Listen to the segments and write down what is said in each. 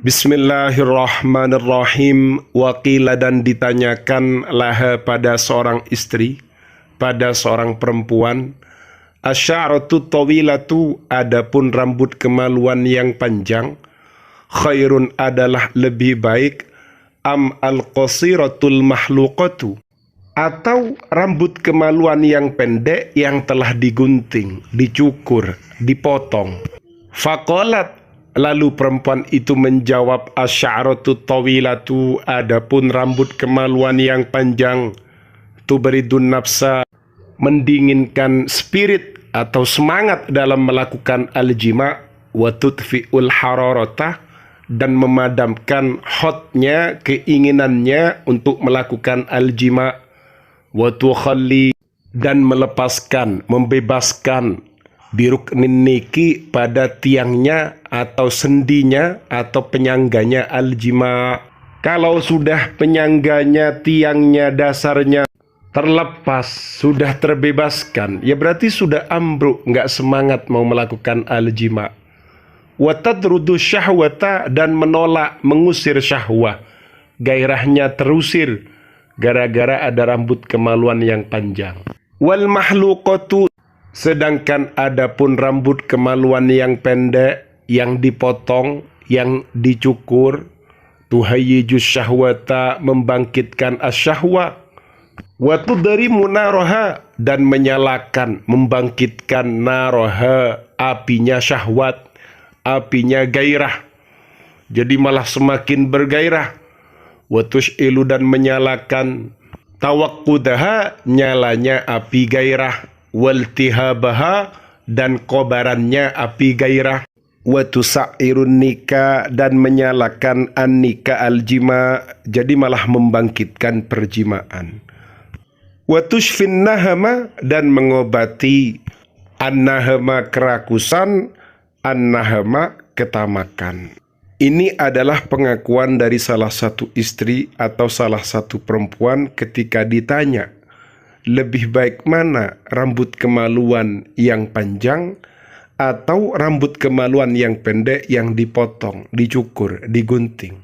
Bismillahirrahmanirrahim. Waqila, dan ditanyakan laha pada seorang istri, pada seorang perempuan, asy'aratu tawilatu, adapun rambut kemaluan yang panjang, khairun adalah lebih baik, am al-qasiratul mahluqatu, atau rambut kemaluan yang pendek yang telah digunting, dicukur, dipotong. Faqalat, lalu perempuan itu menjawab, asy'aratu tawilatu, adapun rambut kemaluan yang panjang, tuberidun nafsa, mendinginkan spirit atau semangat dalam melakukan al-jima', wa tudfi'ul hararata, dan memadamkan hotnya, keinginannya untuk melakukan al-jima', wa tukhalli, dan melepaskan, membebaskan, biruknin niki, pada tiangnya atau sendinya atau penyangganya al-jima'. Kalau sudah penyangganya, tiangnya, dasarnya terlepas, sudah terbebaskan, ya berarti sudah ambruk, nggak semangat mau melakukan al-jima'. Wa tadrudu syahwata, dan menolak, mengusir syahwah, gairahnya terusir gara-gara ada rambut kemaluan yang panjang. Wal mahluqatu, sedangkan adapun rambut kemaluan yang pendek, yang dipotong, yang dicukur, tuhayyijus syahwata, membangkitkan asyahwa, wa tudrimu naraha, dan menyalakan, membangkitkan naraha, apinya syahwat, apinya gairah, jadi malah semakin bergairah. Wa tush'ilu, dan menyalakan, tawaqqudaha, nyalanya api gairah, waltihabaha, dan kobarannya api gairah, wa tusa'irun nika, dan menyalakan an-nika al-jima', jadi malah membangkitkan perjimaan. Wa tushfin nahama, dan mengobati an-nahama, kerakusan, an-nahama, ketamakan. Ini adalah pengakuan dari salah satu istri atau salah satu perempuan ketika ditanya, lebih baik mana rambut kemaluan yang panjang atau rambut kemaluan yang pendek yang dipotong, dicukur, digunting.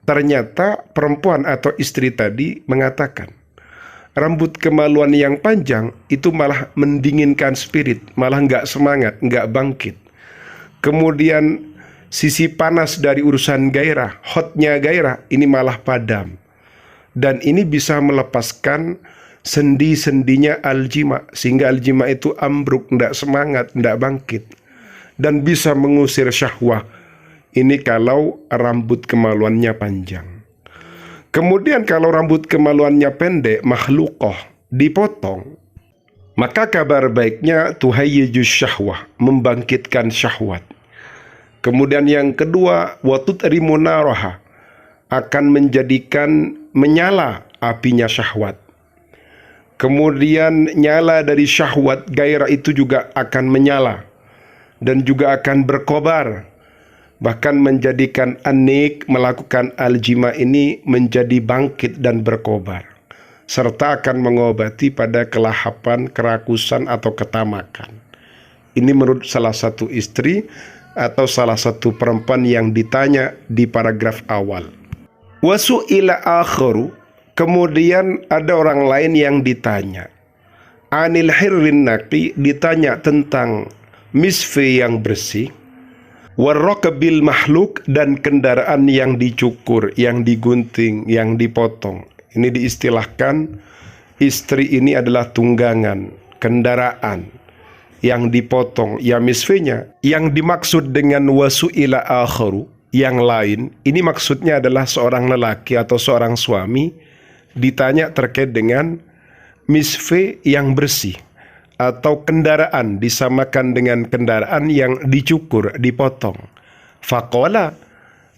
Ternyata perempuan atau istri tadi mengatakan, rambut kemaluan yang panjang itu malah mendinginkan spirit, malah nggak semangat, nggak bangkit. Kemudian sisi panas dari urusan gairah, hotnya gairah, ini malah padam. Dan ini bisa melepaskan sendi-sendinya al-jima', sehingga al-jima' itu ambruk, tidak semangat, tidak bangkit. Dan bisa mengusir syahwah. Ini kalau rambut kemaluannya panjang. Kemudian kalau rambut kemaluannya pendek, makhluqah, dipotong, maka kabar baiknya tuhayyijus syahwah, membangkitkan syahwat. Kemudian yang kedua, wa tudrimu naraha, akan menjadikan menyala apinya syahwat. Kemudian nyala dari syahwat, gairah itu juga akan menyala dan juga akan berkobar, bahkan menjadikan anik, melakukan al-jima' ini menjadi bangkit dan berkobar, serta akan mengobati pada kelahapan, kerakusan atau ketamakan. Ini menurut salah satu istri atau salah satu perempuan yang ditanya di paragraf awal. Wasu'ila akharu, kemudian ada orang lain yang ditanya. Anil hirrin naqi, ditanya tentang misfi yang bersih. Warraqabil mahluk, dan kendaraan yang dicukur, yang digunting, yang dipotong. Ini diistilahkan istri ini adalah tunggangan, kendaraan yang dipotong, ya misfinya. Yang dimaksud dengan wasu'ila akharu, yang lain, ini maksudnya adalah seorang lelaki atau seorang suami ditanya terkait dengan misfi yang bersih, atau kendaraan disamakan dengan kendaraan yang dicukur, dipotong. Faqala,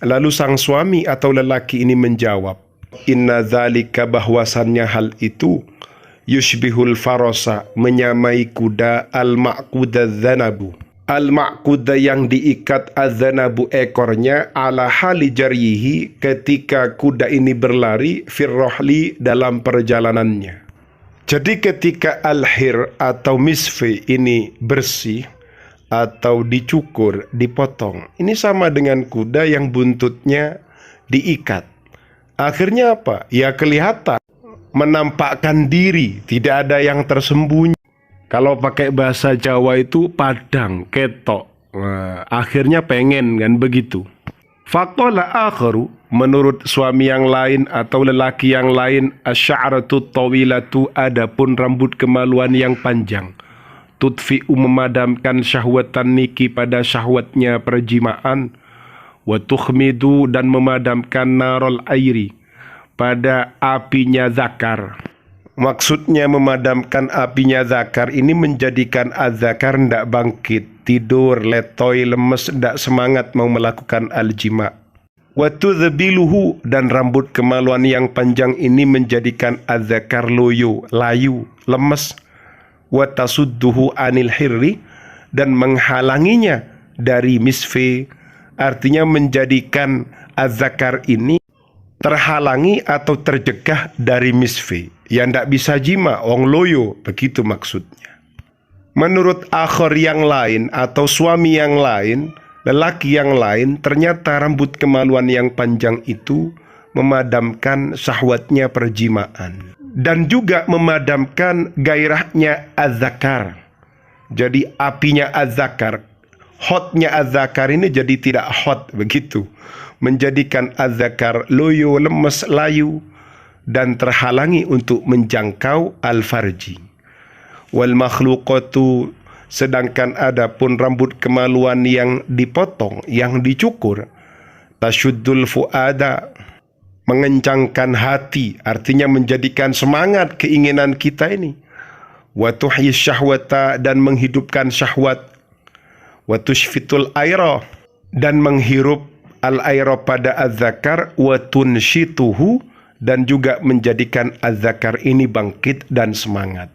lalu sang suami atau lelaki ini menjawab, inna dzalika, bahwasannya hal itu, yushbihul farosa, menyamai kuda, al-ma'kuda dzanabu, al-ma'kuda yang diikat, adzanabu ekornya, ala hali jarihi, ketika kuda ini berlari, firrohli, dalam perjalanannya. Jadi ketika al-hir atau misfi ini bersih, atau dicukur, dipotong. Ini sama dengan kuda yang buntutnya diikat. Akhirnya apa? Ya kelihatan, menampakkan diri, tidak ada yang tersembunyi. Kalau pakai bahasa Jawa itu padang, ketok. Nah, akhirnya pengen kan begitu. Faqala akharu, menurut suami yang lain atau lelaki yang lain, asy'aratu tawilatu, adapun rambut kemaluan yang panjang. Tudfi'u, memadamkan syahwatan niki, pada syahwatnya perjimaan. Wa tukhmidu, dan memadamkan narol airi, pada apinya zakar. Maksudnya memadamkan apinya zakar ini menjadikan az-zakar ndak bangkit, tidur, letoy, lemes, ndak semangat mau melakukan al-jima. Wa tudhbiluhu, dan rambut kemaluan yang panjang ini menjadikan az-zakar loyo, layu, lemes. Wa tasudduhu anil hirri, dan menghalanginya dari misfe, artinya menjadikan az-zakar ini terhalangi atau terjegah dari misfe, yang tidak bisa jima, wong loyo, begitu maksudnya. Menurut akhir yang lain atau suami yang lain, lelaki yang lain, ternyata rambut kemaluan yang panjang itu memadamkan syahwatnya perjimaan dan juga memadamkan gairahnya az-zakar. Jadi apinya az-zakar, hotnya az-zakar ini jadi tidak hot begitu, menjadikan az-zakar loyo, lemes, layu, dan terhalangi untuk menjangkau al-farji. Wal makhluqatu, sedangkan adapun rambut kemaluan yang dipotong, yang dicukur, tashuddul fuada, mengencangkan hati, artinya menjadikan semangat keinginan kita ini. Wa tuhyi syahwata, dan menghidupkan syahwat. Wa tushfitul aira, dan menghirup al-aira pada az-zakar. Wa tunshituhu, dan juga menjadikan az-zakar ini bangkit dan semangat.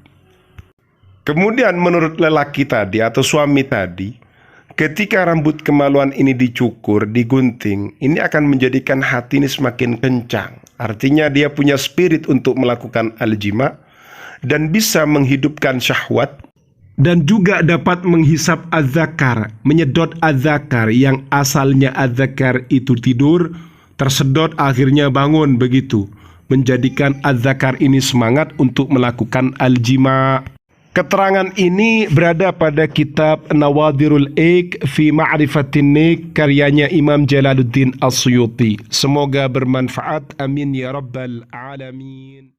Kemudian menurut lelaki tadi atau suami tadi, ketika rambut kemaluan ini dicukur, digunting, ini akan menjadikan hati ini semakin kencang. Artinya dia punya spirit untuk melakukan al-jima dan bisa menghidupkan syahwat, dan juga dapat menghisap az-zakar, menyedot az-zakar yang asalnya az-zakar itu tidur, tersedot akhirnya bangun begitu, menjadikan az-zakar ini semangat untuk melakukan al-jima. Keterangan ini berada pada kitab Nawadirul Iq fi Ma'rifatin Nik, karyanya Imam Jalaluddin As-Suyuti. Semoga bermanfaat, amin ya rabbal alamin.